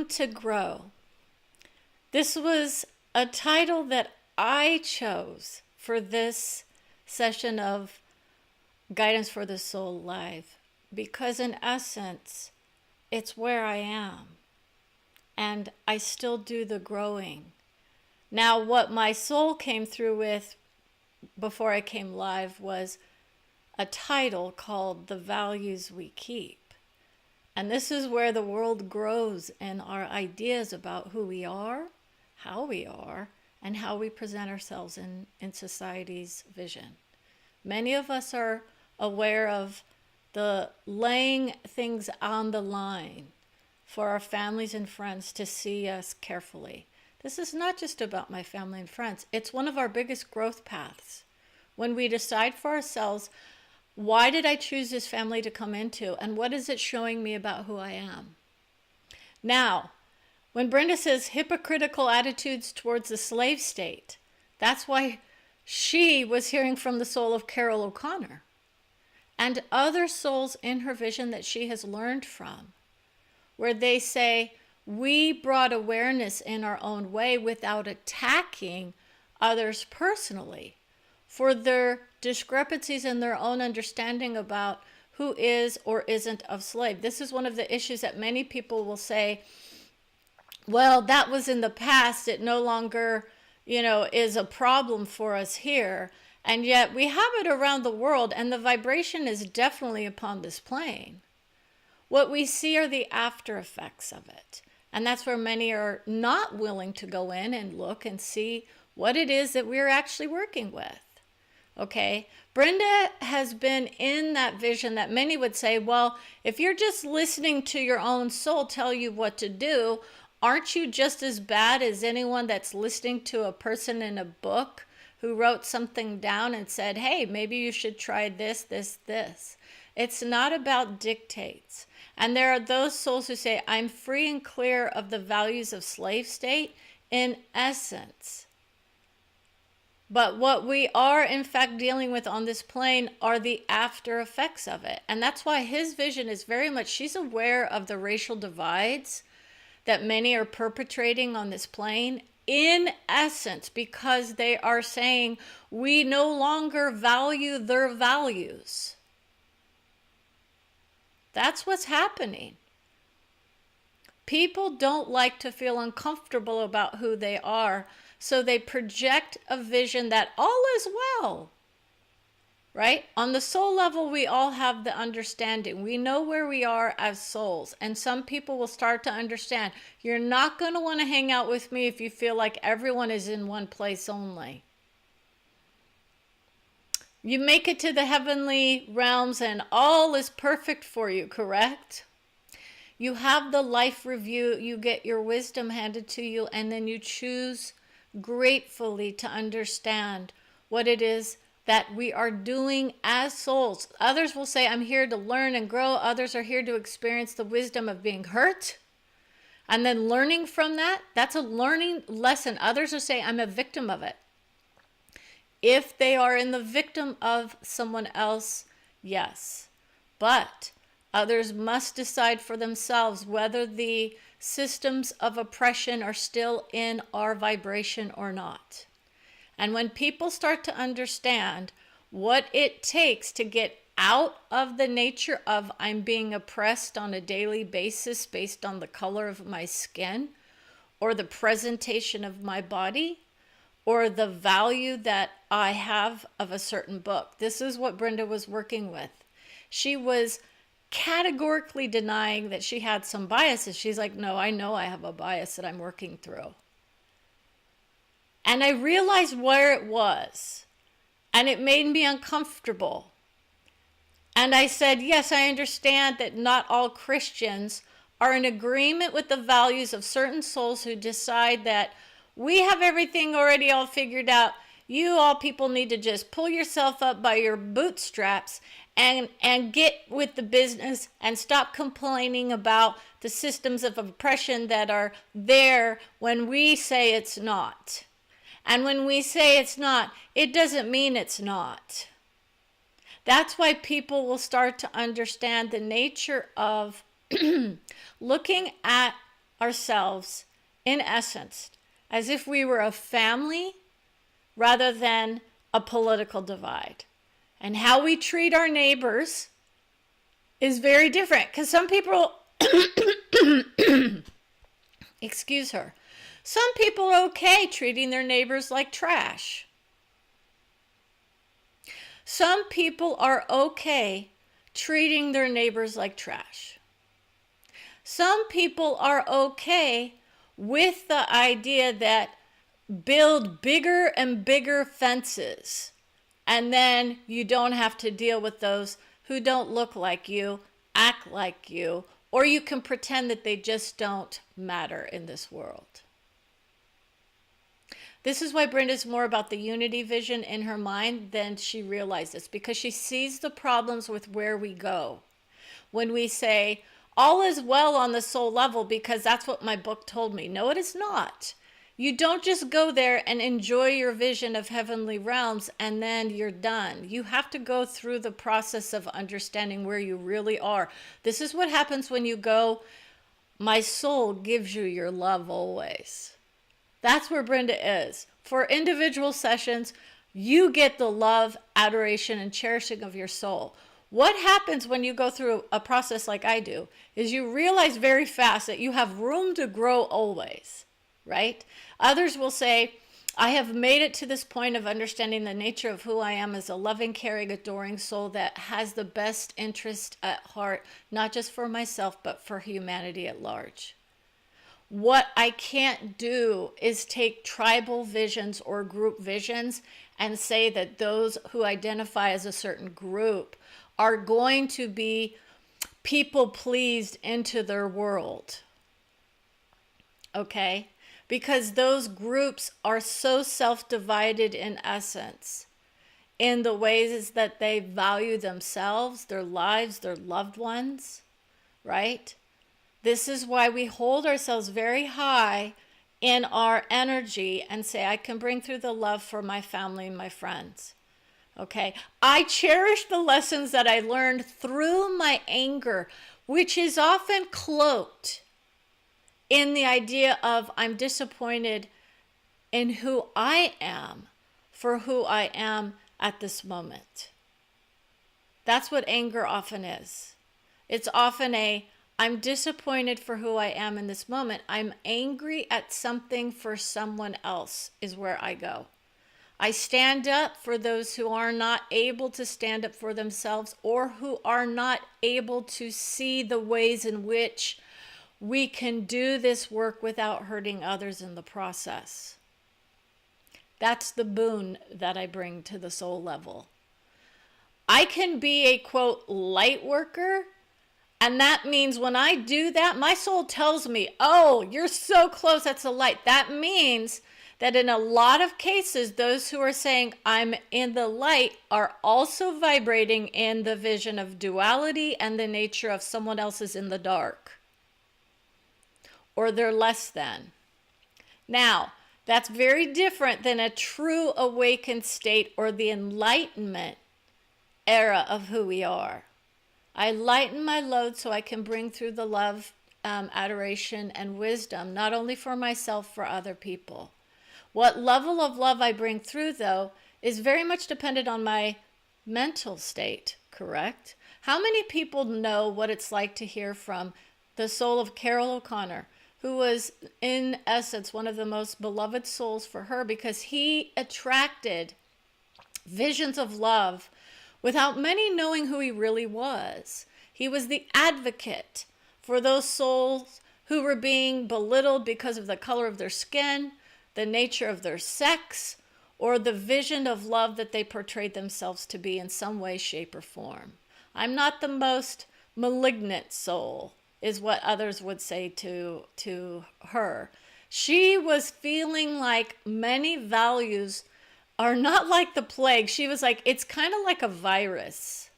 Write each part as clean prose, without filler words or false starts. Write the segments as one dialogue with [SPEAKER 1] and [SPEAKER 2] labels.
[SPEAKER 1] Room to Grow. This was a title that I chose for this session of Guidance for the Soul Live, because in essence, it's where I am, and I still do the growing. Now, what my soul came through with before I came live was a title called The Values We Keep. And this is where the world grows in our ideas about who we are, how we are, and how we present ourselves in society's vision. Many of us are aware of the laying things on the line for our families and friends to see us carefully. This is not just about my family and friends. It's one of our biggest growth paths. When we decide for ourselves, why did I choose this family to come into, and what is it showing me about who I am? Now, when Brenda says hypocritical attitudes towards the slave state, that's why she was hearing from the soul of Carol O'Connor and other souls in her vision that she has learned from, where they say, we brought awareness in our own way without attacking others personally for their discrepancies in their own understanding about who is or isn't a slave. This is one of the issues that many people will say, well, that was in the past. It no longer, is a problem for us here. And yet we have it around the world, and the vibration is definitely upon this plane. What we see are the after effects of it. And that's where many are not willing to go in and look and see what it is that we're actually working with. Okay, Brenda has been in that vision that many would say, well, if you're just listening to your own soul tell you what to do, aren't you just as bad as anyone that's listening to a person in a book who wrote something down and said, hey, maybe you should try this, this, this. It's not about dictates. And there are those souls who say, I'm free and clear of the values of slave state in essence. But what we are in fact dealing with on this plane are the after effects of it. And that's why his vision is very much, she's aware of the racial divides that many are perpetrating on this plane, in essence, because they are saying we no longer value their values. That's what's happening. People don't like to feel uncomfortable about who they are, so they project a vision that all is well, right? On the soul level, we all have the understanding. We know where we are as souls. And some people will start to understand, you're not going to want to hang out with me if you feel like everyone is in one place only. You make it to the heavenly realms and all is perfect for you, correct? You have the life review, you get your wisdom handed to you, and then you choose gratefully to understand what it is that we are doing as souls. Others will say, I'm here to learn and grow. Others are here to experience the wisdom of being hurt. And then learning from that, that's a learning lesson. Others will say, I'm a victim of it. If they are in the victim of someone else, yes. But others must decide for themselves whether the systems of oppression are still in our vibration or not. And when people start to understand what it takes to get out of the nature of I'm being oppressed on a daily basis based on the color of my skin or the presentation of my body or the value that I have of a certain book. This is what Brenda was working with. She was categorically denying that she had some biases. She's like, no, I know I have a bias that I'm working through. And I realized where it was, and it made me uncomfortable. And I said, yes, I understand that not all Christians are in agreement with the values of certain souls who decide that we have everything already all figured out. You all people need to just pull yourself up by your bootstraps and get with the business and stop complaining about the systems of oppression that are there when we say it's not. And when we say it's not, it doesn't mean it's not. That's why people will start to understand the nature of looking at ourselves, in essence, as if we were a family rather than a political divide. And how we treat our neighbors is very different, because some people, excuse her, some people are okay treating their neighbors like trash. Some people are okay treating their neighbors like trash. Some people are okay with the idea that build bigger and bigger fences, and then you don't have to deal with those who don't look like you, act like you, or you can pretend that they just don't matter in this world. This is why Brenda's more about the unity vision in her mind than she realizes, because she sees the problems with where we go. When we say, all is well on the soul level because that's what my book told me. No, it is not. You don't just go there and enjoy your vision of heavenly realms and then you're done. You have to go through the process of understanding where you really are. This is what happens when you go, my soul gives you your love always. That's where Brenda is. For individual sessions, you get the love, adoration, and cherishing of your soul. What happens when you go through a process like I do is you realize very fast that you have room to grow always, right? Others will say, I have made it to this point of understanding the nature of who I am as a loving, caring, adoring soul that has the best interest at heart, not just for myself, but for humanity at large. What I can't do is take tribal visions or group visions and say that those who identify as a certain group are going to be people pleased into their world. Okay? Because those groups are so self-divided in essence in the ways that they value themselves, their lives, their loved ones, right? This is why we hold ourselves very high in our energy and say, I can bring through the love for my family and my friends. Okay, I cherish the lessons that I learned through my anger, which is often cloaked in the idea of I'm disappointed in who I am for who I am at this moment. That's what anger often is. It's often I'm disappointed for who I am in this moment. I'm angry at something for someone else is where I go. I stand up for those who are not able to stand up for themselves or who are not able to see the ways in which we can do this work without hurting others in the process. That's the boon that I bring to the soul level. I can be a, quote, light worker, and that means when I do that, my soul tells me, oh, you're so close, that's a light. That means that in a lot of cases, those who are saying I'm in the light are also vibrating in the vision of duality and the nature of someone else is in the dark. Or they're less than. Now, that's very different than a true awakened state or the enlightenment era of who we are. I lighten my load so I can bring through the love, adoration, and wisdom, not only for myself, for other people. What level of love I bring through, though, is very much dependent on my mental state, correct? How many people know what it's like to hear from the soul of Carol O'Connor, who was, in essence, one of the most beloved souls for her because he attracted visions of love without many knowing who he really was. He was the advocate for those souls who were being belittled because of the color of their skin, the nature of their sex, or the vision of love that they portrayed themselves to be in some way, shape, or form. I'm not the most malignant soul, is what others would say to her. She was feeling like many values are not like the plague. She was like, it's kind of like a virus.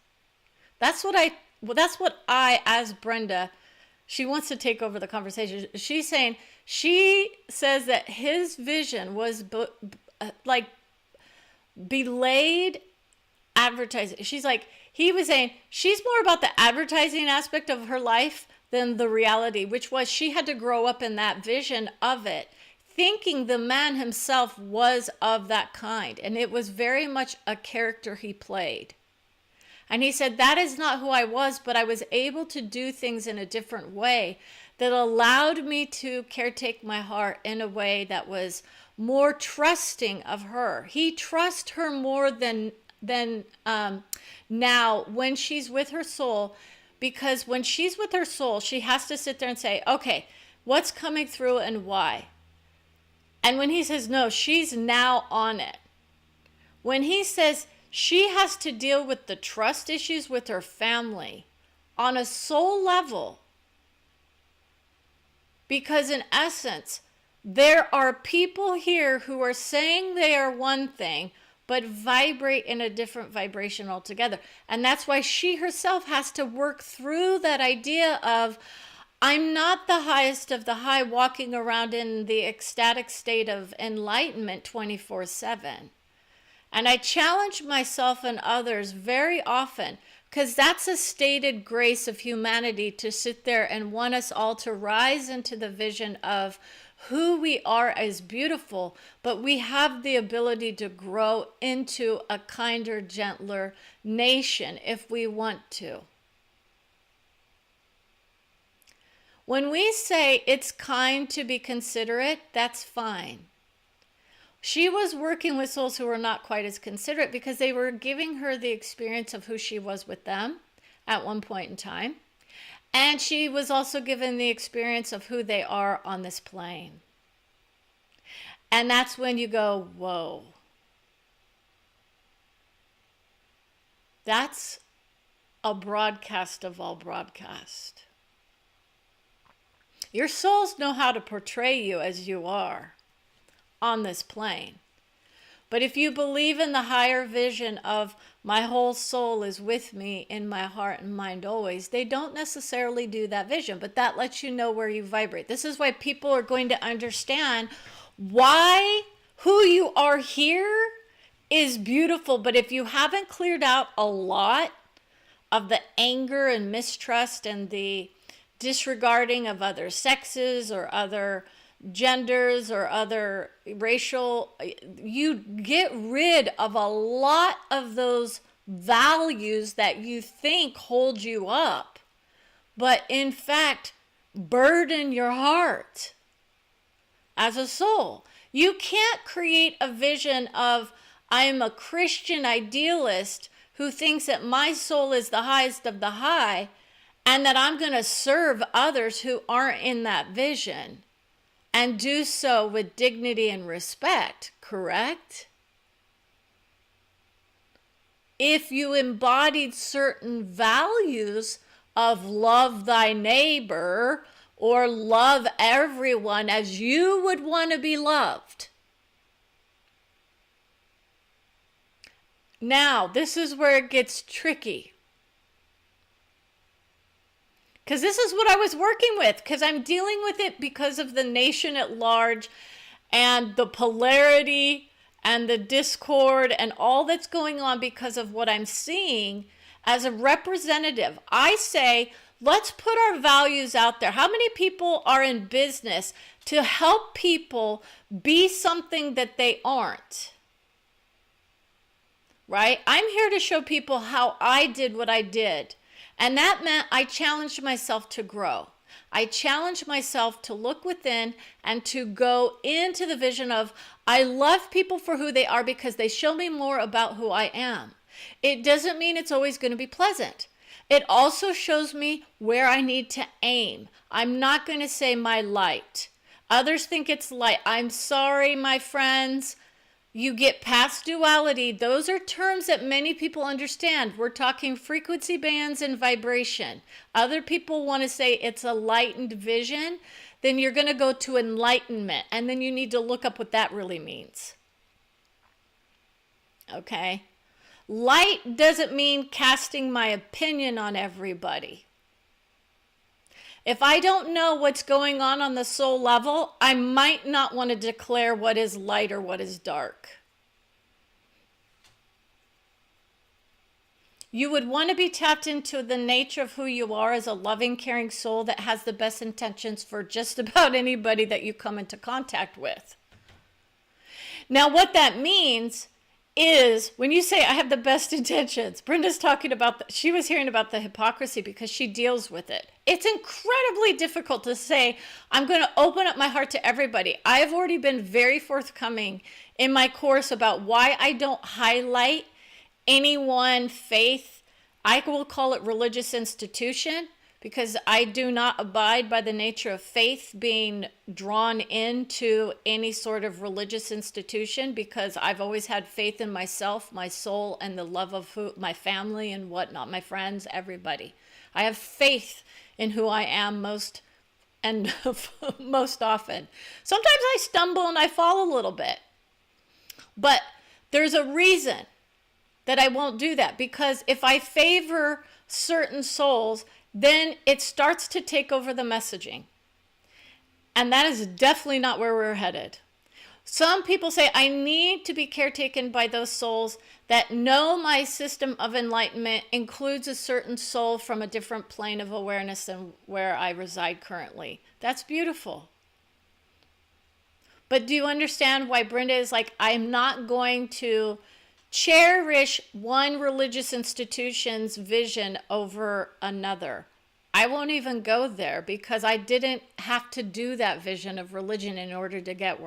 [SPEAKER 1] That's what I, as Brenda, she wants to take over the conversation. She says that his vision was like belayed advertising. She's like, he was saying she's more about the advertising aspect of her life than the reality, which was she had to grow up in that vision of it, thinking the man himself was of that kind. And it was very much a character he played. And he said, that is not who I was, but I was able to do things in a different way that allowed me to caretake my heart in a way that was more trusting of her. He trusts her more than now when she's with her soul, because when she's with her soul, she has to sit there and say, okay, what's coming through and why? And when he says no, she's now on it. When he says she has to deal with the trust issues with her family on a soul level, because in essence, there are people here who are saying they are one thing, but vibrate in a different vibration altogether. And that's why she herself has to work through that idea of, I'm not the highest of the high walking around in the ecstatic state of enlightenment 24/7. And I challenge myself and others very often, because that's a stated grace of humanity, to sit there and want us all to rise into the vision of who we are as beautiful, but we have the ability to grow into a kinder, gentler nation if we want to. When we say it's kind to be considerate, that's fine. She was working with souls who were not quite as considerate because they were giving her the experience of who she was with them at one point in time. And she was also given the experience of who they are on this plane. And that's when you go, whoa. That's a broadcast of all broadcasts. Your souls know how to portray you as you are on this plane. But if you believe in the higher vision of my whole soul is with me in my heart and mind always, they don't necessarily do that vision, but that lets you know where you vibrate. This is why people are going to understand why who you are here is beautiful. But if you haven't cleared out a lot of the anger and mistrust and the disregarding of other sexes or other genders or other racial, you get rid of a lot of those values that you think hold you up, but in fact burden your heart as a soul. You can't create a vision of, I'm a Christian idealist who thinks that my soul is the highest of the high and that I'm going to serve others who aren't in that vision, and do so with dignity and respect, correct? If you embodied certain values of love thy neighbor or love everyone as you would want to be loved. Now, this is where it gets tricky. Because this is what I was working with, because I'm dealing with it because of the nation at large and the polarity and the discord and all that's going on because of what I'm seeing as a representative. I say, let's put our values out there. How many people are in business to help people be something that they aren't? Right? I'm here to show people how I did what I did. And that meant I challenged myself to grow. I challenged myself to look within and to go into the vision of, I love people for who they are because they show me more about who I am. It doesn't mean it's always going to be pleasant. It also shows me where I need to aim. I'm not going to say my light. Others think it's light. I'm sorry, my friends. You get past duality. Those are terms that many people understand. We're talking frequency bands and vibration. Other people want to say it's a lightened vision. Then you're going to go to enlightenment. And then you need to look up what that really means. Okay? Light doesn't mean casting my opinion on everybody. If I don't know what's going on the soul level, I might not want to declare what is light or what is dark. You would want to be tapped into the nature of who you are as a loving, caring soul that has the best intentions for just about anybody that you come into contact with. Now, what that means is when you say, I have the best intentions, Brenda's talking about, she was hearing about the hypocrisy because she deals with it. It's incredibly difficult to say, I'm going to open up my heart to everybody. I've already been very forthcoming in my course about why I don't highlight any one faith. I will call it religious institution, because I do not abide by the nature of faith being drawn into any sort of religious institution, because I've always had faith in myself, my soul, and the love of my family and whatnot, my friends, everybody. I have faith in who I am most often. Sometimes I stumble and I fall a little bit, but there's a reason that I won't do that, because if I favor certain souls, then it starts to take over the messaging. And that is definitely not where we're headed. Some people say, I need to be caretaken by those souls that know my system of enlightenment includes a certain soul from a different plane of awareness than where I reside currently. That's beautiful. But do you understand why Brenda is like, I'm not going to cherish one religious institution's vision over another? I won't even go there, because I didn't have to do that vision of religion in order to get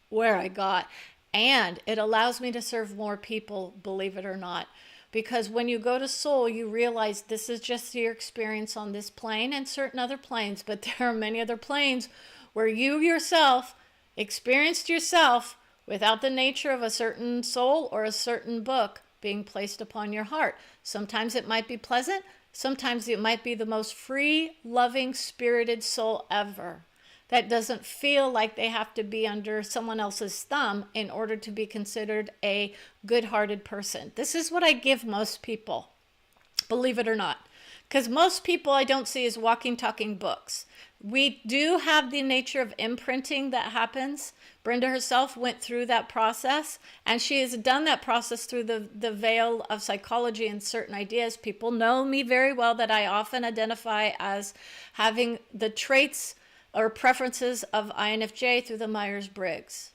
[SPEAKER 1] where I got. And it allows me to serve more people, believe it or not. Because when you go to soul, you realize this is just your experience on this plane and certain other planes, but there are many other planes where you yourself experienced yourself without the nature of a certain soul or a certain book being placed upon your heart. Sometimes it might be pleasant. Sometimes it might be the most free, loving, spirited soul ever that doesn't feel like they have to be under someone else's thumb in order to be considered a good-hearted person. This is what I give most people, believe it or not. Because most people I don't see as walking, talking books. We do have the nature of imprinting that happens. Brenda herself went through that process, and she has done that process through the veil of psychology and certain ideas. People know me very well that I often identify as having the traits or preferences of INFJ through the Myers-Briggs.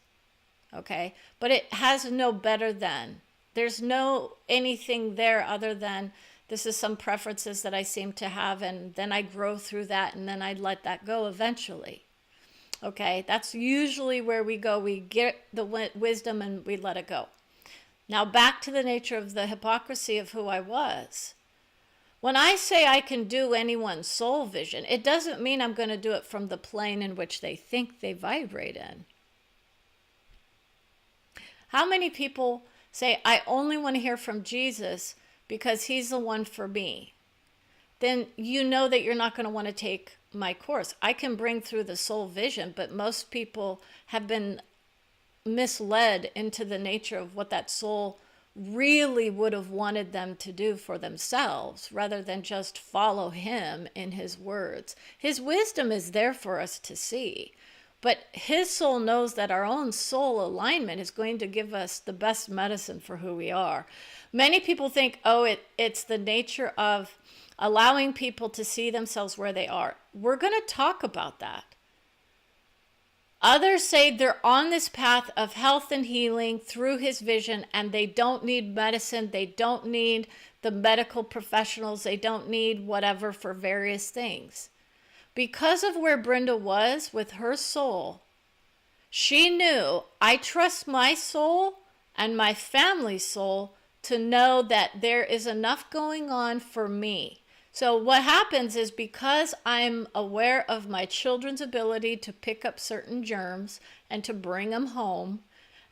[SPEAKER 1] Okay? But it has no better than. There's no anything there other than this is some preferences that I seem to have, and then I grow through that, and then I let that go eventually. Okay, that's usually where we go. We get the wisdom and we let it go. Now back to the nature of the hypocrisy of who I was. When I say I can do anyone's soul vision, it doesn't mean I'm going to do it from the plane in which they think they vibrate in. How many people say, I only want to hear from Jesus because he's the one for me? Then you know that you're not going to want to take my course. I can bring through the soul vision, but most people have been misled into the nature of what that soul really would have wanted them to do for themselves, rather than just follow him in his words. His wisdom is there for us to see, but his soul knows that our own soul alignment is going to give us the best medicine for who we are. Many people think, it's the nature of allowing people to see themselves where they are. We're going to talk about that. Others say they're on this path of health and healing through his vision, and they don't need medicine. They don't need the medical professionals. They don't need whatever for various things. Because of where Brenda was with her soul, she knew, I trust my soul and my family's soul to know that there is enough going on for me. So what happens is, because I'm aware of my children's ability to pick up certain germs and to bring them home,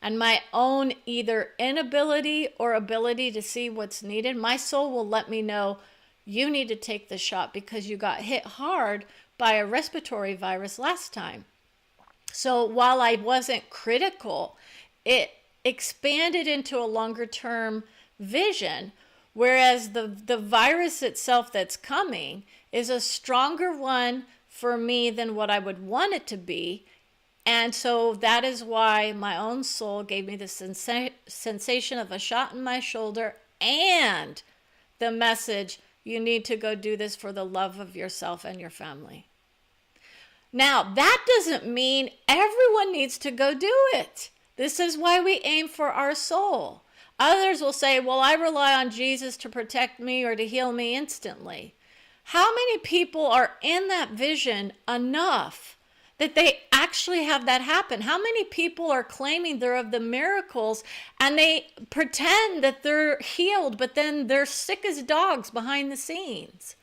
[SPEAKER 1] and my own either inability or ability to see what's needed, my soul will let me know, you need to take the shot because you got hit hard by a respiratory virus last time. So while I wasn't critical, it expanded into a longer term vision. Whereas the virus itself that's coming is a stronger one for me than what I would want it to be. And so that is why my own soul gave me the sensation of a shot in my shoulder, and the message, you need to go do this for the love of yourself and your family. Now, that doesn't mean everyone needs to go do it. This is why we aim for our soul. Others will say, well, I rely on Jesus to protect me or to heal me instantly. How many people are in that vision enough that they actually have that happen? How many people are claiming they're of the miracles and they pretend that they're healed, but then they're sick as dogs behind the scenes?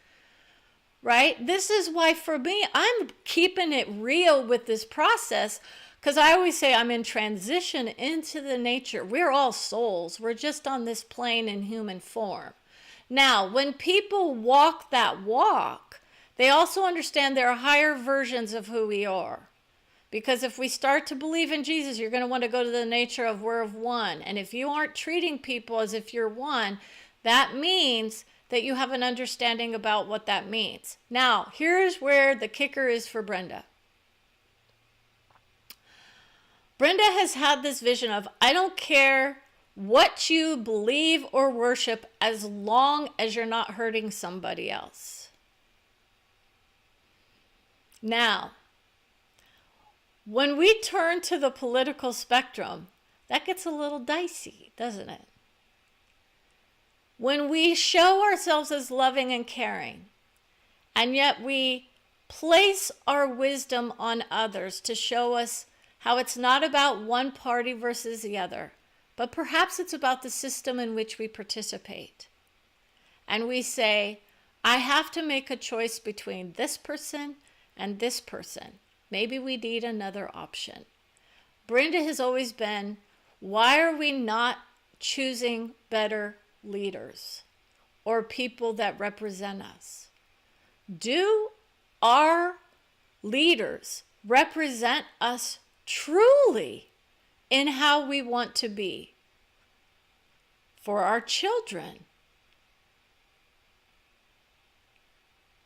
[SPEAKER 1] Right? This is why for me, I'm keeping it real with this process, because I always say I'm in transition into the nature. We're all souls. We're just on this plane in human form. Now, when people walk that walk, they also understand there are higher versions of who we are. Because if we start to believe in Jesus, you're going to want to go to the nature of we're of one. And if you aren't treating people as if you're one, that means that you have an understanding about what that means. Now, here's where the kicker is for Brenda. Brenda has had this vision of, I don't care what you believe or worship as long as you're not hurting somebody else. Now, when we turn to the political spectrum, that gets a little dicey, doesn't it? When we show ourselves as loving and caring, and yet we place our wisdom on others to show us how it's not about one party versus the other, but perhaps it's about the system in which we participate. And we say, I have to make a choice between this person and this person. Maybe we need another option. Brenda has always been, why are we not choosing better leaders or people that represent us? Do our leaders represent us truly in how we want to be for our children?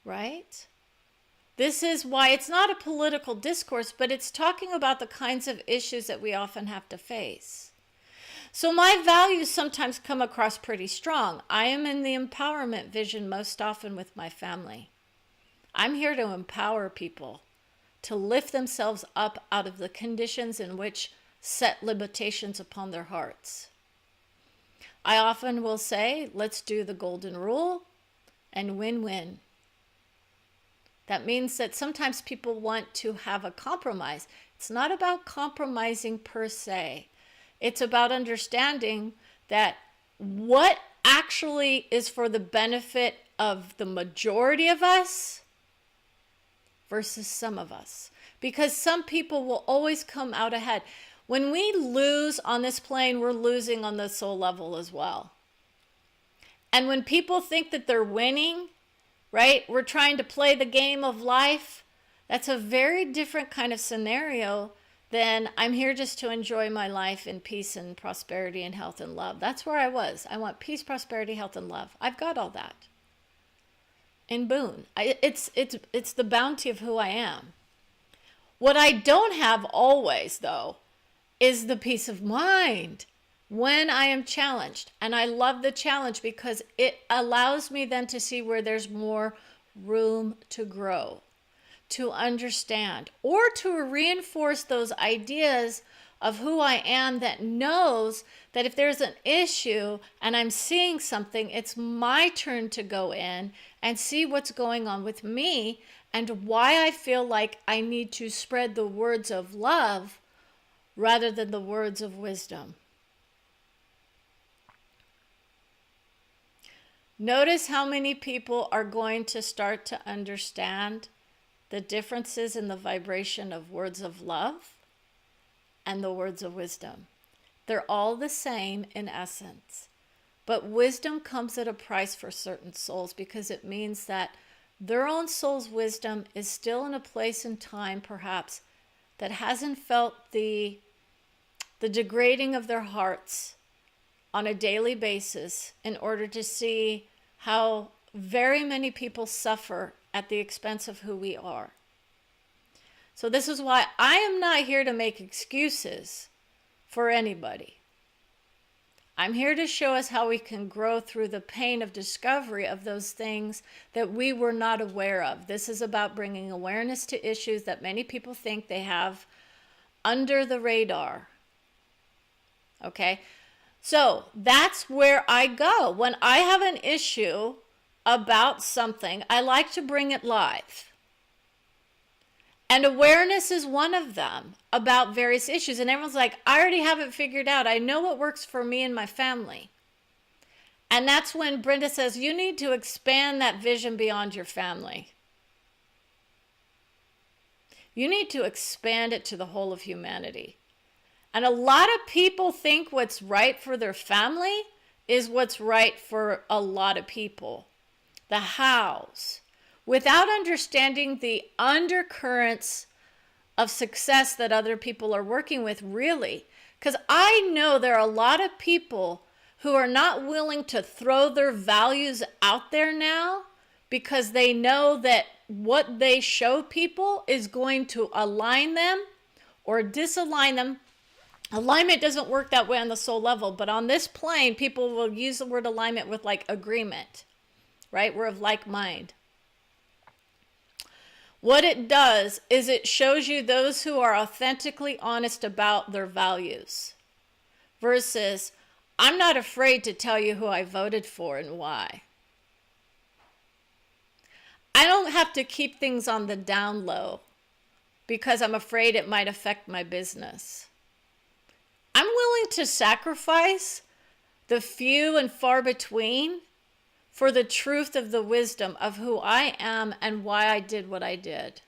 [SPEAKER 1] Right? This is why it's not a political discourse, but it's talking about the kinds of issues that we often have to face. So my values sometimes come across pretty strong. I am in the empowerment vision most often with my family. I'm here to empower people to lift themselves up out of the conditions in which set limitations upon their hearts. I often will say, let's do the golden rule and win-win. That means that sometimes people want to have a compromise. It's not about compromising per se. It's about understanding that what actually is for the benefit of the majority of us versus some of us. Because some people will always come out ahead. When we lose on this plane, we're losing on the soul level as well. And when people think that they're winning, right, we're trying to play the game of life, that's a very different kind of scenario than I'm here just to enjoy my life in peace and prosperity and health and love. That's where I was. I want peace, prosperity, health, and love. I've got all that in Boone. It's the bounty of who I am. What I don't have always, though, is the peace of mind when I am challenged. And I love the challenge because it allows me then to see where there's more room to grow, to understand, or to reinforce those ideas of who I am that knows that if there's an issue and I'm seeing something, it's my turn to go in and see what's going on with me and why I feel like I need to spread the words of love rather than the words of wisdom. Notice how many people are going to start to understand the differences in the vibration of words of love and the words of wisdom. They're all the same in essence, but wisdom comes at a price for certain souls because it means that their own soul's wisdom is still in a place and time perhaps that hasn't felt the degrading of their hearts on a daily basis in order to see how very many people suffer at the expense of who we are. So this is why I am not here to make excuses for anybody. I'm here to show us how we can grow through the pain of discovery of those things that we were not aware of. This is about bringing awareness to issues that many people think they have under the radar. Okay? So that's where I go. When I have an issue about something, I like to bring it live. And awareness is one of them about various issues. And everyone's like, I already have it figured out. I know what works for me and my family. And that's when Brenda says, you need to expand that vision beyond your family. You need to expand it to the whole of humanity. And a lot of people think what's right for their family is what's right for a lot of people. The hows. Without understanding the undercurrents of success that other people are working with, really. Because I know there are a lot of people who are not willing to throw their values out there now because they know that what they show people is going to align them or disalign them. Alignment doesn't work that way on the soul level, but on this plane, people will use the word alignment with like agreement, right? We're of like mind. What it does is it shows you those who are authentically honest about their values versus, I'm not afraid to tell you who I voted for and why. I don't have to keep things on the down low because I'm afraid it might affect my business. I'm willing to sacrifice the few and far between for the truth of the wisdom of who I am and why I did what I did.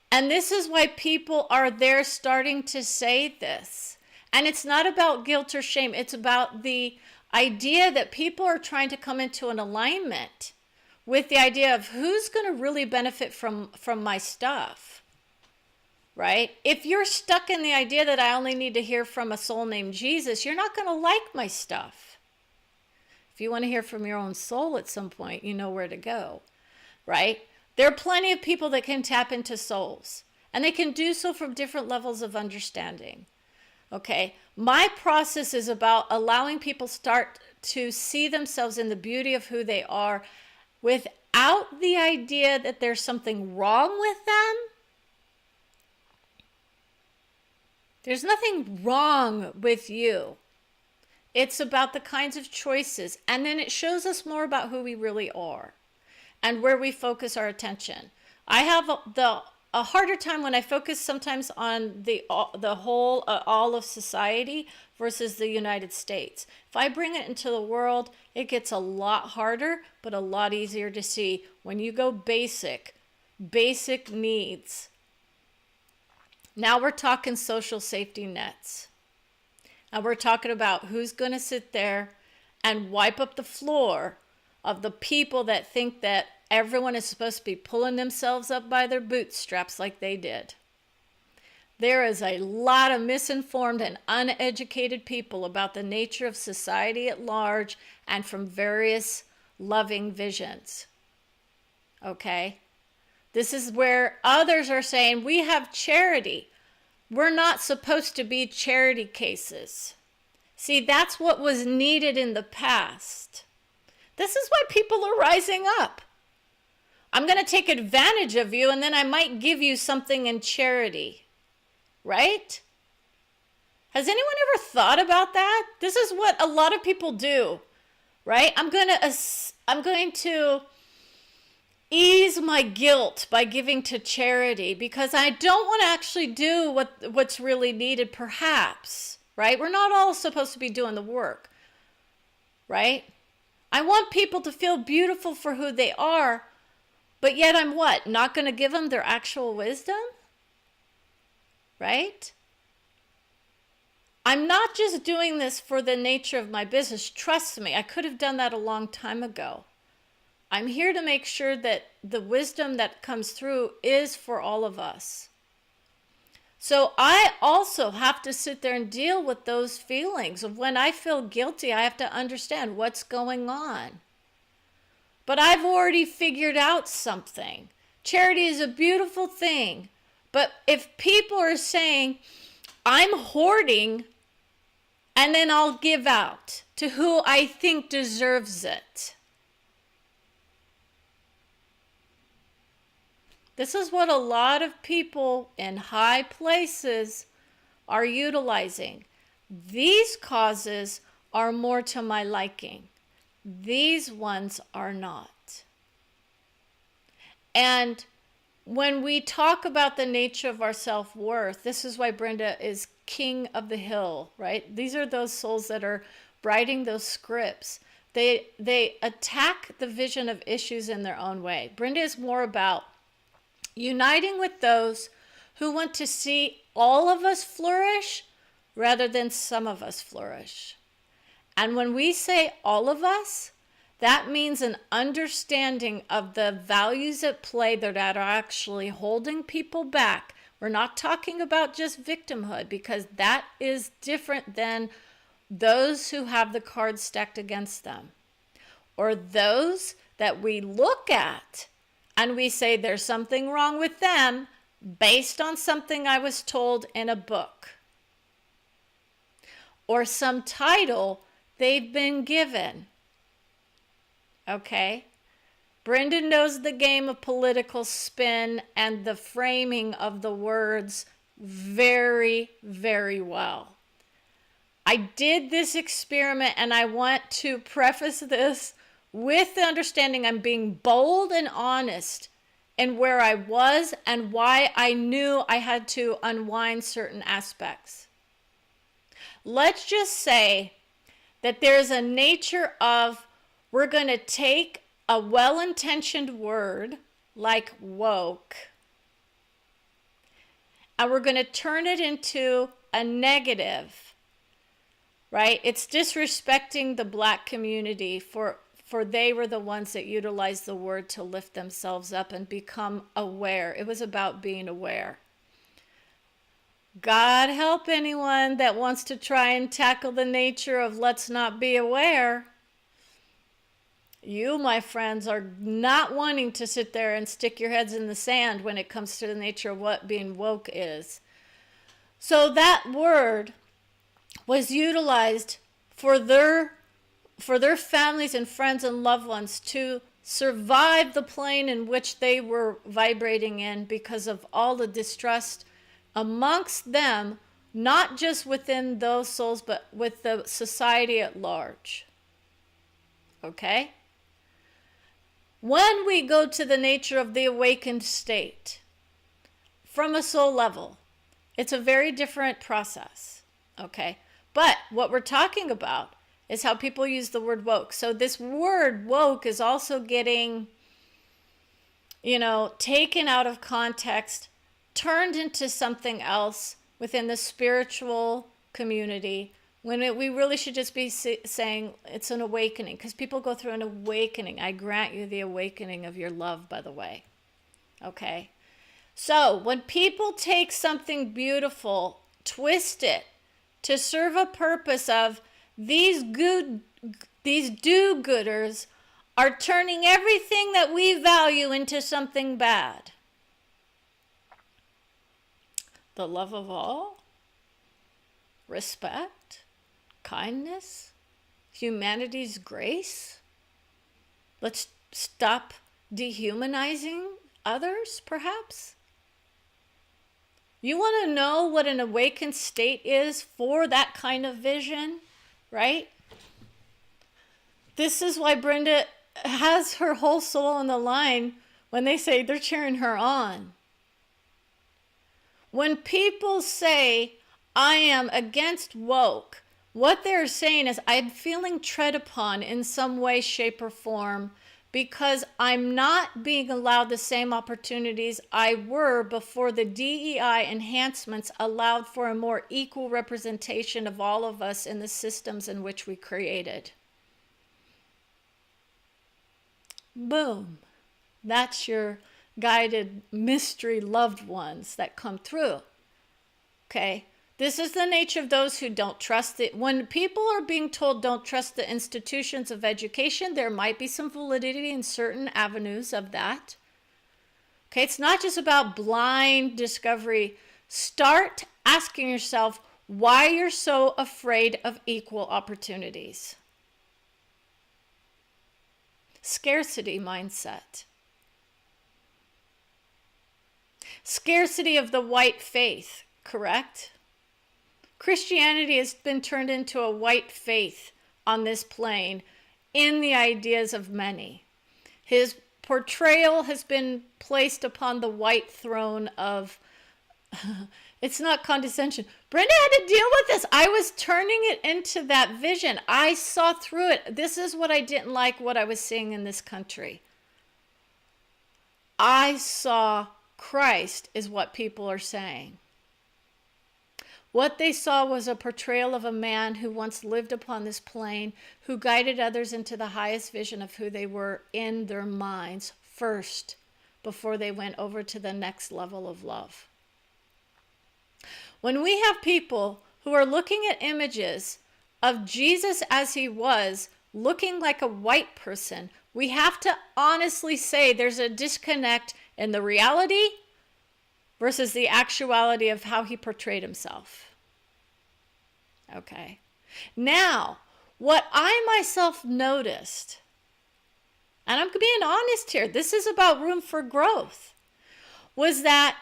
[SPEAKER 1] And this is why people are there starting to say this. And it's not about guilt or shame. It's about the idea that people are trying to come into an alignment with the idea of who's going to really benefit from my stuff. Right? If you're stuck in the idea that I only need to hear from a soul named Jesus, you're not going to like my stuff. If you want to hear from your own soul at some point, you know where to go, right? There are plenty of people that can tap into souls, and they can do so from different levels of understanding, okay? My process is about allowing people start to see themselves in the beauty of who they are without the idea that there's something wrong with them. There's nothing wrong with you. It's about the kinds of choices. And then it shows us more about who we really are and where we focus our attention. I have a harder time when I focus sometimes on the whole, all of society versus the United States. If I bring it into the world, it gets a lot harder, but a lot easier to see. When you go basic needs. Now we're talking social safety nets. And we're talking about who's going to sit there and wipe up the floor of the people that think that everyone is supposed to be pulling themselves up by their bootstraps like they did. There is a lot of misinformed and uneducated people about the nature of society at large and from various loving visions. Okay? This is where others are saying, we have charity. We're not supposed to be charity cases. See, that's what was needed in the past. This is why people are rising up. I'm going to take advantage of you, and then I might give you something in charity. Right? Has anyone ever thought about that? This is what a lot of people do. Right? I'm going to ease my guilt by giving to charity because I don't want to actually do what's really needed, perhaps, right? We're not all supposed to be doing the work, right? I want people to feel beautiful for who they are, but yet I'm what? Not going to give them their actual wisdom, right? I'm not just doing this for the nature of my business. Trust me, I could have done that a long time ago. I'm here to make sure that the wisdom that comes through is for all of us. So I also have to sit there and deal with those feelings of when I feel guilty, I have to understand what's going on. But I've already figured out something. Charity is a beautiful thing. But if people are saying, I'm hoarding, and then I'll give out to who I think deserves it. This is what a lot of people in high places are utilizing. These causes are more to my liking. These ones are not. And when we talk about the nature of our self-worth, this is why Brenda is king of the hill, right? These are those souls that are writing those scripts. They attack the vision of issues in their own way. Brenda is more about uniting with those who want to see all of us flourish rather than some of us flourish. And when we say all of us, that means an understanding of the values at play that are actually holding people back. We're not talking about just victimhood, because that is different than those who have the cards stacked against them, or those that we look at and we say there's something wrong with them based on something I was told in a book or some title they've been given. Okay? Brenda knows the game of political spin and the framing of the words very, very well. I did this experiment, and I want to preface this with the understanding I'm being bold and honest in where I was and why I knew I had to unwind certain aspects. Let's just say that there's a nature of, we're going to take a well-intentioned word like woke, and we're going to turn it into a negative, right? It's disrespecting the Black community for they were the ones that utilized the word to lift themselves up and become aware. It was about being aware. God help anyone that wants to try and tackle the nature of let's not be aware. You, my friends, are not wanting to sit there and stick your heads in the sand when it comes to the nature of what being woke is. So that word was utilized for their families and friends and loved ones to survive the plane in which they were vibrating in because of all the distrust amongst them, not just within those souls, but with the society at large. Okay? When we go to the nature of the awakened state, from a soul level, it's a very different process. Okay? But what we're talking about is how people use the word woke. So this word woke is also getting, taken out of context, turned into something else within the spiritual community, when we really should just be saying it's an awakening, because people go through an awakening. I grant you the awakening of your love, by the way. Okay? So when people take something beautiful, twist it to serve a purpose of these do-gooders are turning everything that we value into something bad. The love of all, respect, kindness, humanity's grace. Let's stop dehumanizing others, perhaps. You want to know what an awakened state is for that kind of vision, right? This is why Brenda has her whole soul on the line when they say they're cheering her on. When people say, I am against woke, what they're saying is, I'm feeling tread upon in some way, shape, or form because I'm not being allowed the same opportunities I were before the DEI enhancements allowed for a more equal representation of all of us in the systems in which we created. Boom. That's your guided mystery loved ones that come through. Okay? This is the nature of those who don't trust it. When people are being told don't trust the institutions of education, there might be some validity in certain avenues of that. Okay? It's not just about blind discovery Start asking yourself why you're so afraid of equal opportunities. Scarcity mindset. Scarcity of the white faith, correct? Christianity has been turned into a white faith on this plane in the ideas of many. His portrayal has been placed upon the white throne of, it's not condescension. Brenda had to deal with this. I was turning it into that vision. I saw through it. This is what I didn't like, what I was seeing in this country. I saw Christ, is what people are saying. What they saw was a portrayal of a man who once lived upon this plane, who guided others into the highest vision of who they were in their minds first, before they went over to the next level of love. When we have people who are looking at images of Jesus as he was, looking like a white person, we have to honestly say there's a disconnect in the reality versus the actuality of how he portrayed himself. Okay. Now, what I myself noticed, and I'm being honest here, this is about room for growth, was that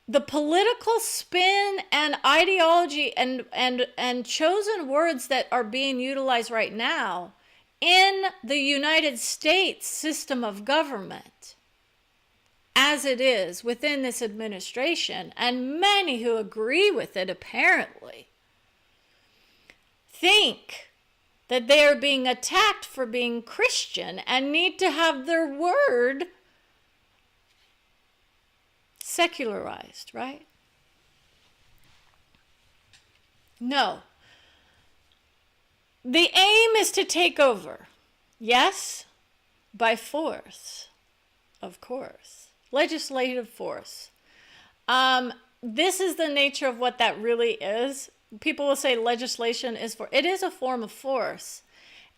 [SPEAKER 1] the political spin and ideology and chosen words that are being utilized right now in the United States system of government, as it is within this administration, and many who agree with it apparently, think that they are being attacked for being Christian and need to have their word secularized, right? No. The aim is to take over. Yes, by force, of course. Legislative force. This is the nature of what that really is. People will say legislation is it is a form of force.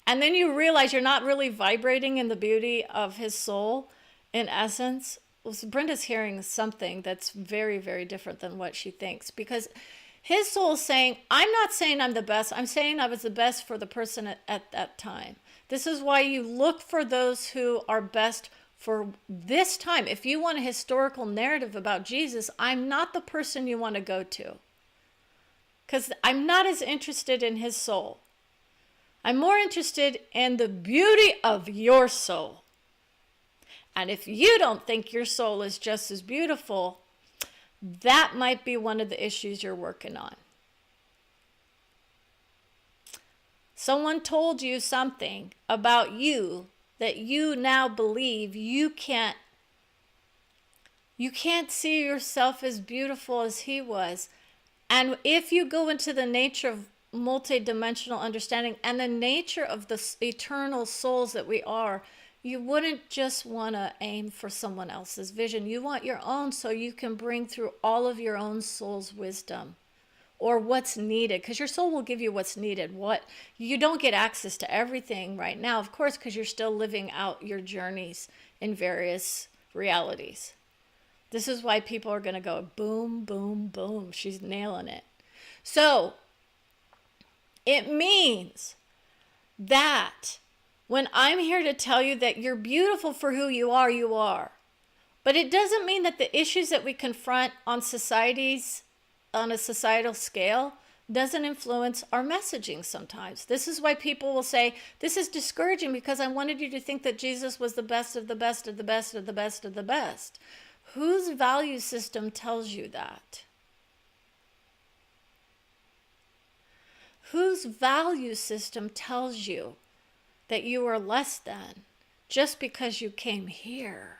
[SPEAKER 1] And then you realize you're not really vibrating in the beauty of his soul, in essence. Well, Brenda's hearing something that's very, very different than what she thinks, because his soul is saying, I'm not saying I'm the best. I'm saying I was the best for the person at that time. This is why you look for those who are best for this time. If you want a historical narrative about Jesus, I'm not the person you want to go to, because I'm not as interested in his soul. I'm more interested in the beauty of your soul. And if you don't think your soul is just as beautiful, that might be one of the issues you're working on. Someone told you something about you that you now believe you can't see yourself as beautiful as he was. And if you go into the nature of multidimensional understanding and the nature of the eternal souls that we are, you wouldn't just want to aim for someone else's vision. You want your own, so you can bring through all of your own soul's wisdom, or what's needed, because your soul will give you what's needed. What you don't get access to everything right now, of course, because you're still living out your journeys in various realities. This is why people are going to go boom, boom, boom. She's nailing it. So it means that when I'm here to tell you that you're beautiful for who you are, you are. But it doesn't mean that the issues that we confront on a societal scale doesn't influence our messaging sometimes. This is why people will say, this is discouraging because I wanted you to think that Jesus was the best of the best of the best of the best of the best. Whose value system tells you that? Whose value system tells you that you are less than just because you came here?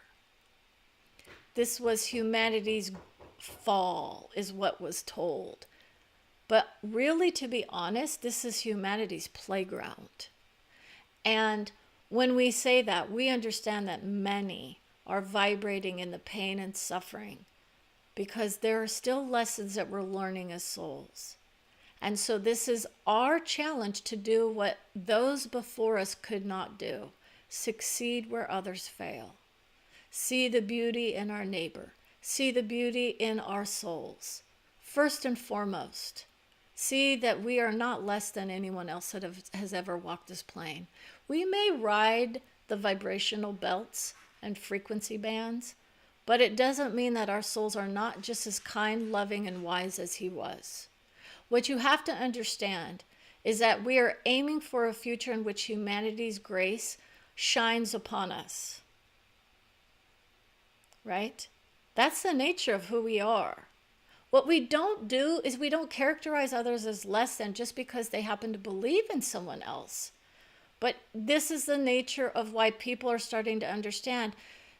[SPEAKER 1] This was humanity's fall, is what was told. But really, to be honest, this is humanity's playground. And when we say that, we understand that many are vibrating in the pain and suffering because there are still lessons that we're learning as souls. And so this is our challenge to do what those before us could not do. Succeed where others fail. See the beauty in our neighbor. see the beauty in our souls. First and foremost, see that we are not less than anyone else that has ever walked this plane. We may ride the vibrational belts and frequency bands, but it doesn't mean that our souls are not just as kind, loving, and wise as he was. What you have to understand is that we are aiming for a future in which humanity's grace shines upon us. Right? That's the nature of who we are. What we don't do is we don't characterize others as less than just because they happen to believe in someone else. But this is the nature of why people are starting to understand.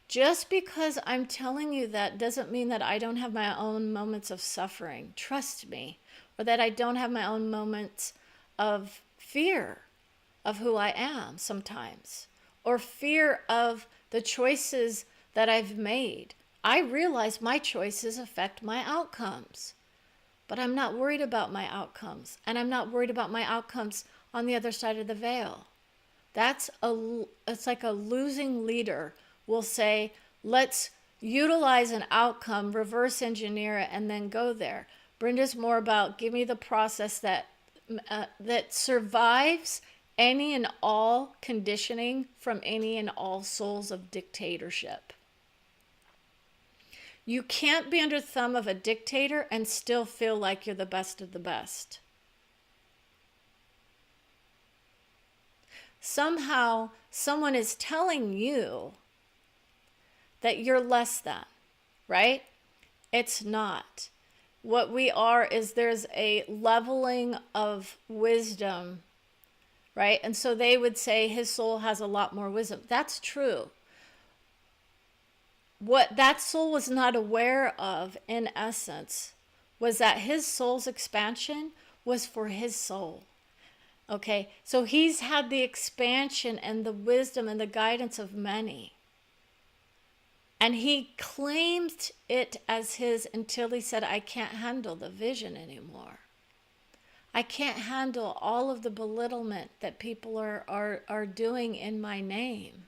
[SPEAKER 1] Just because I'm telling you that doesn't mean that I don't have my own moments of suffering. Trust me. Or that I don't have my own moments of fear of who I am sometimes. Or fear of the choices that I've made. I realize my choices affect my outcomes. But I'm not worried about my outcomes. And I'm not worried about my outcomes on the other side of the veil. It's like a losing leader will say, let's utilize an outcome, reverse engineer it, and then go there. Brenda's more about give me the process that survives any and all conditioning from any and all souls of dictatorship. You can't be under the thumb of a dictator and still feel like you're the best of the best. Somehow, someone is telling you that you're less than, right? It's not. What we are is there's a leveling of wisdom, right? And so they would say his soul has a lot more wisdom. That's true. What that soul was not aware of, in essence, was that his soul's expansion was for his soul. Okay, so he's had the expansion and the wisdom and the guidance of many. And he claimed it as his until he said, I can't handle the vision anymore. I can't handle all of the belittlement that people are doing in my name.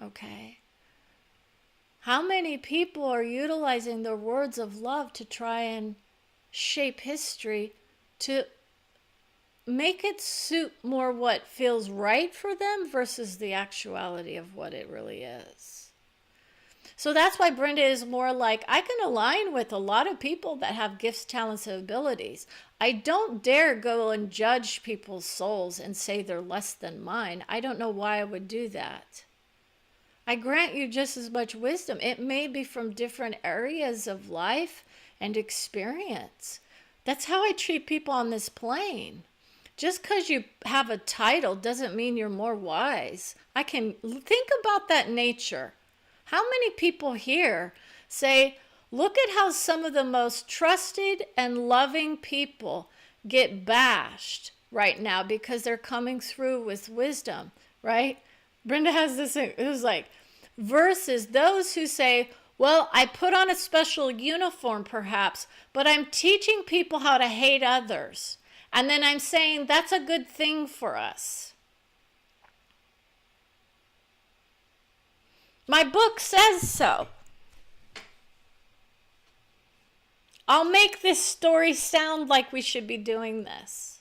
[SPEAKER 1] Okay. How many people are utilizing their words of love to try and shape history to make it suit more what feels right for them versus the actuality of what it really is? So that's why Brenda is more like, I can align with a lot of people that have gifts, talents, and abilities. I don't dare go and judge people's souls and say they're less than mine. I don't know why I would do that. I grant you just as much wisdom. It may be from different areas of life and experience. That's how I treat people on this plane. Just because you have a title doesn't mean you're more wise. I can think about that nature. How many people here say, look at how some of the most trusted and loving people get bashed right now because they're coming through with wisdom, right? Brenda has this, it was like, versus those who say, well, I put on a special uniform perhaps, but I'm teaching people how to hate others. And then I'm saying that's a good thing for us. My book says so. I'll make this story sound like we should be doing this.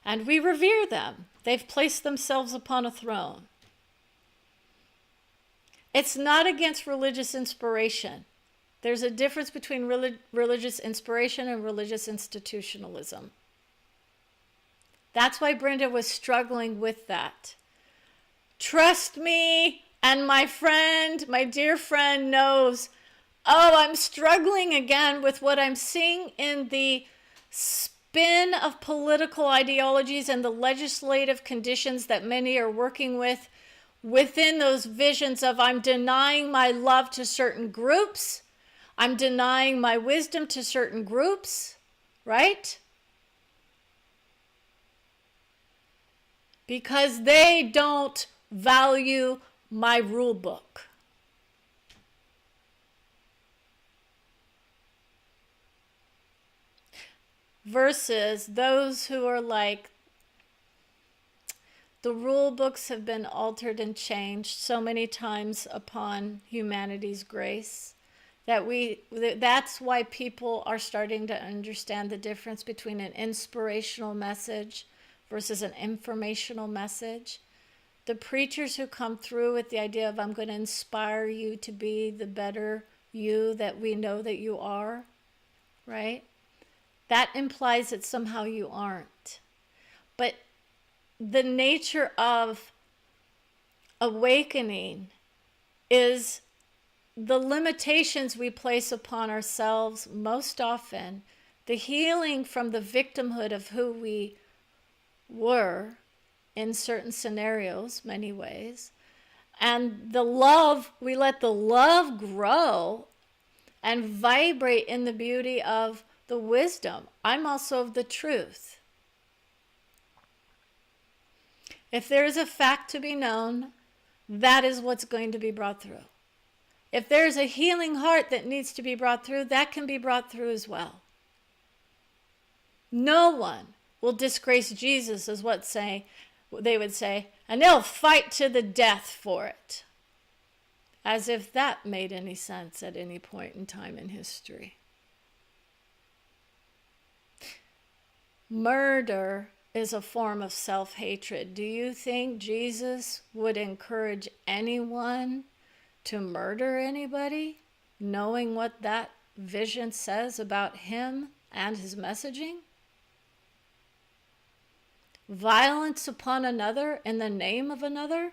[SPEAKER 1] And we revere them. They've placed themselves upon a throne. It's not against religious inspiration. There's a difference between religious inspiration and religious institutionalism. That's why Brenda was struggling with that. Trust me, and my friend, my dear friend knows, oh, I'm struggling again with what I'm seeing in the spin of political ideologies and the legislative conditions that many are working with within those visions of I'm denying my love to certain groups, I'm denying my wisdom to certain groups, right? Because they don't value my rule book. Versus those who are like, The rule books have been altered and changed so many times upon humanity's grace that's why people are starting to understand the difference between an inspirational message versus an informational message. The preachers who come through with the idea of, I'm going to inspire you to be the better you that we know that you are, right? That implies that somehow you aren't. But the nature of awakening is the limitations we place upon ourselves most often, the healing from the victimhood of who we were in certain scenarios, many ways, and the love, we let the love grow and vibrate in the beauty of the wisdom. I'm also of the truth. If there is a fact to be known, that is what's going to be brought through. If there's a healing heart that needs to be brought through, that can be brought through as well. No one will disgrace Jesus, is what they would say, and they'll fight to the death for it. As if that made any sense at any point in time in history. Murder is a form of self-hatred. Do you think Jesus would encourage anyone to murder anybody, knowing what that vision says about him and his messaging? Violence upon another in the name of another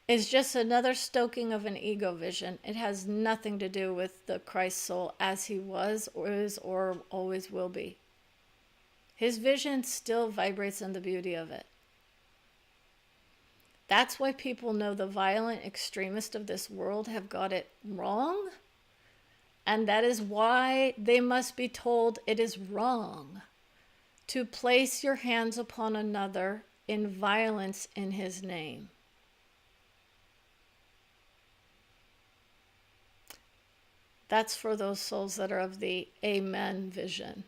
[SPEAKER 1] is just another stoking of an ego vision. It has nothing to do with the Christ soul as he was or is or always will be. His vision still vibrates in the beauty of it. That's why people know the violent extremists of this world have got it wrong. And that is why they must be told it is wrong to place your hands upon another in violence in his name. That's for those souls that are of the Amen vision.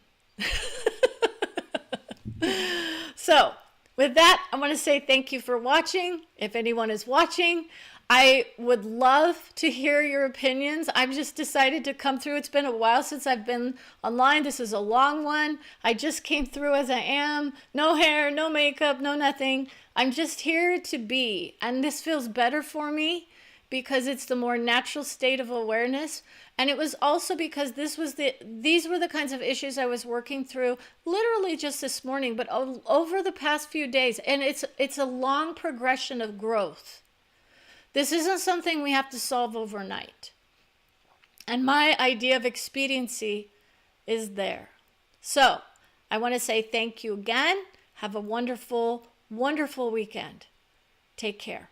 [SPEAKER 1] So, with that, I want to say thank you for watching. If anyone is watching, I would love to hear your opinions. I've just decided to come through. It's been a while since I've been online. This is a long one. I just came through as I am. No hair, no makeup, no nothing. I'm just here to be. And this feels better for me because it's the more natural state of awareness. And it was also because these were the kinds of issues I was working through literally just this morning, but over the past few days. And it's a long progression of growth. This isn't something we have to solve overnight. And my idea of expediency is there. So I want to say thank you again. Have a wonderful, wonderful weekend. Take care.